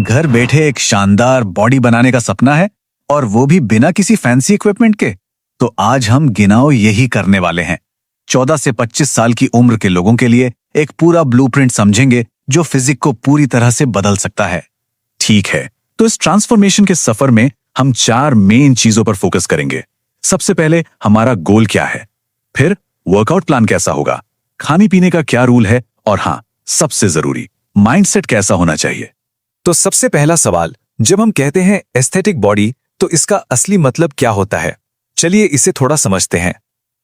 घर बैठे एक शानदार बॉडी बनाने का सपना है, और वो भी बिना किसी फैंसी इक्विपमेंट के। तो आज हम गिनाओ यही करने वाले हैं। 14 से 25 साल की उम्र के लोगों के लिए एक पूरा ब्लूप्रिंट समझेंगे जो फिजिक को पूरी तरह से बदल सकता है। ठीक है, तो इस ट्रांसफॉर्मेशन के सफर में हम 4 मेन चीजों पर फोकस करेंगे। सबसे पहले हमारा गोल क्या है, फिर वर्कआउट प्लान कैसा होगा, खाने पीने का क्या रूल है, और हाँ, सबसे जरूरी माइंडसेट कैसा होना चाहिए। तो सबसे पहला सवाल, जब हम कहते हैं एस्थेटिक बॉडी, तो इसका असली मतलब क्या होता है? चलिए इसे थोड़ा समझते हैं।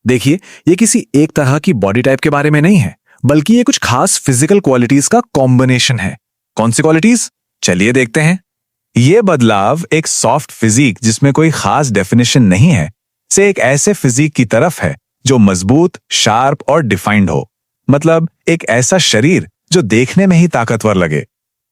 देखिए, ये किसी एक तरह की बॉडी टाइप के बारे में नहीं है, बल्कि ये कुछ खास फिजिकल क्वालिटीज का कॉम्बिनेशन है। कौन सी क्वालिटीज? चलिए देखते हैं। ये बदलाव एक सॉफ्ट फिजिक जिसमें कोई खास डेफिनेशन नहीं है, से एक ऐसे फिजिक की तरफ है जो मजबूत, शार्प और डिफाइंड हो। मतलब एक ऐसा शरीर जो देखने में ही ताकतवर लगे।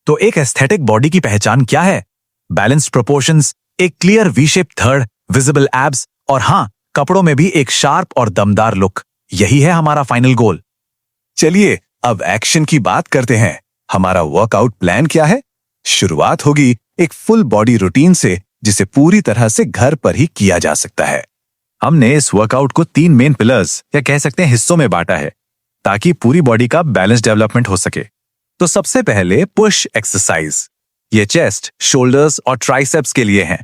तो एक एस्थेटिक बॉडी की पहचान क्या है? बैलेंस्ड प्रोपोर्शंस, एक clear V shape third, visible abs, और हाँ, कपड़ों में भी एक शार्प और दमदार लुक। यही है हमारा फाइनल गोल। चलिए अब एक्शन की बात करते हैं। हमारा वर्कआउट प्लान क्या है? शुरुआत होगी एक फुल बॉडी रूटीन से, जिसे पूरी तरह से घर पर ही किया जा सकता है। हमने इस वर्कआउट को 3 मेन पिलर्स या कह सकते हैं हिस्सों में बांटा है, ताकि पूरी बॉडी का बैलेंस डेवलपमेंट हो सके। तो सबसे पहले पुश एक्सरसाइज। ये चेस्ट, शोल्डर्स और ट्राइसेप्स के लिए है।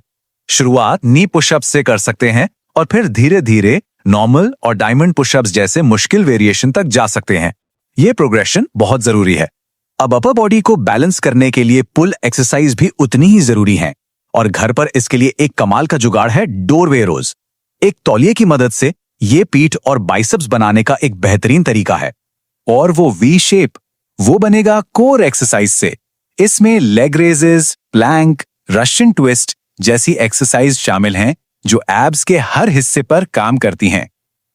शुरुआत नी पुशअप्स से कर सकते हैं और फिर धीरे धीरे नॉर्मल और डायमंड पुशअप्स जैसे मुश्किल वेरिएशन तक जा सकते हैं। ये प्रोग्रेशन बहुत जरूरी है। अब अपर बॉडी को बैलेंस करने के लिए पुल एक्सरसाइज भी उतनी ही जरूरी है, और घर पर इसके लिए एक कमाल का जुगाड़ है डोरवे रोज। एक तौलिए की मदद से ये पीठ और बाइसेप्स बनाने का एक बेहतरीन तरीका है। और वो वी शेप, वो बनेगा कोर एक्सरसाइज से। इसमें leg raises, plank, Russian twist जैसी एक्सरसाइज शामिल हैं, जो एब्स के हर हिस्से पर काम करती हैं।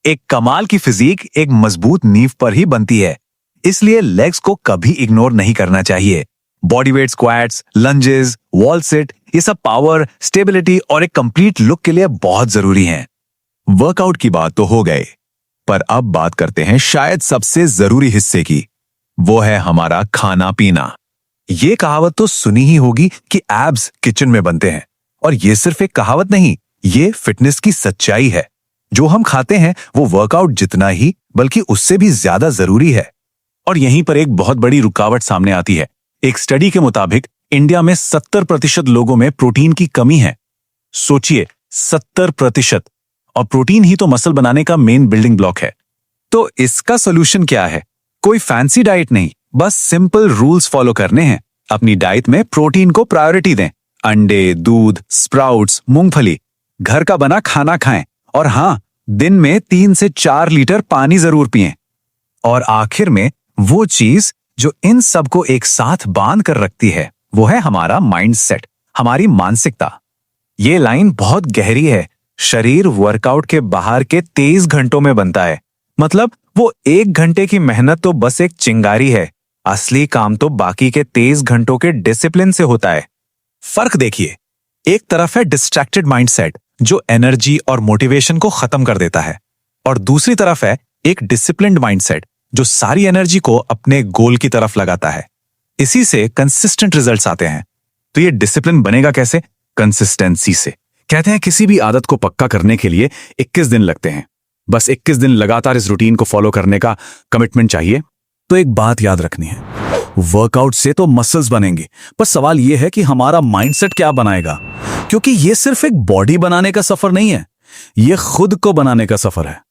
एक कमाल की फिजिक एक मजबूत नींव पर ही बनती है, इसलिए लेग्स को कभी इग्नोर नहीं करना चाहिए। Body weight squats, lunges, wall sit, ये सब पावर, स्टेबिलिटी और एक कंप्लीट लुक के लिए बहुत जरूरी हैं। वर्कआउट की बात तो हो गई, पर अब बात करते हैं शायद सबसे जरूरी हिस्से की। वो है हमारा खाना पीना। ये कहावत तो सुनी ही होगी कि एब्स किचन में बनते हैं, और ये सिर्फ एक कहावत नहीं, ये फिटनेस की सच्चाई है। जो हम खाते हैं वो वर्कआउट जितना ही बल्कि उससे भी ज्यादा जरूरी है। और यहीं पर एक बहुत बड़ी रुकावट सामने आती है। एक स्टडी के मुताबिक इंडिया में 70% लोगों में प्रोटीन की कमी है। सोचिए, 70%। और प्रोटीन ही तो मसल बनाने का मेन बिल्डिंग ब्लॉक है। तो इसका सोल्यूशन क्या है? कोई फैंसी डाइट नहीं, बस सिंपल रूल्स फॉलो करने हैं। अपनी डाइट में प्रोटीन को प्रायोरिटी दें। अंडे, दूध, स्प्राउट्स, मूंगफली, घर का बना खाना खाएं, और हाँ, दिन में 3 से 4 लीटर पानी जरूर पिएं। और आखिर में वो चीज जो इन सबको एक साथ बांध कर रखती है, वो है हमारा माइंडसेट, हमारी मानसिकता। ये लाइन बहुत गहरी है। शरीर वर्कआउट के बाहर के 23 घंटों में बनता है। मतलब वो 1 घंटे की मेहनत तो बस एक चिंगारी है, असली काम तो बाकी के 23 घंटों के डिसिप्लिन से होता है। फर्क देखिए, एक तरफ है डिस्ट्रैक्टेड माइंडसेट जो एनर्जी और मोटिवेशन को खत्म कर देता है, और दूसरी तरफ है एक डिसिप्लिन्ड माइंडसेट जो सारी एनर्जी को अपने गोल की तरफ लगाता है। इसी से कंसिस्टेंट रिजल्ट्स आते हैं। तो ये डिसिप्लिन बनेगा कैसे? कंसिस्टेंसी से। कहते हैं किसी भी आदत को पक्का करने के लिए 21 दिन लगते हैं। बस 21 दिन लगातार इस रूटीन को फॉलो करने का कमिटमेंट चाहिए। तो एक बात याद रखनी है, वर्कआउट से तो मसल्स बनेंगे, पर सवाल यह है कि हमारा माइंडसेट क्या बनाएगा। क्योंकि ये सिर्फ एक बॉडी बनाने का सफर नहीं है, ये खुद को बनाने का सफर है।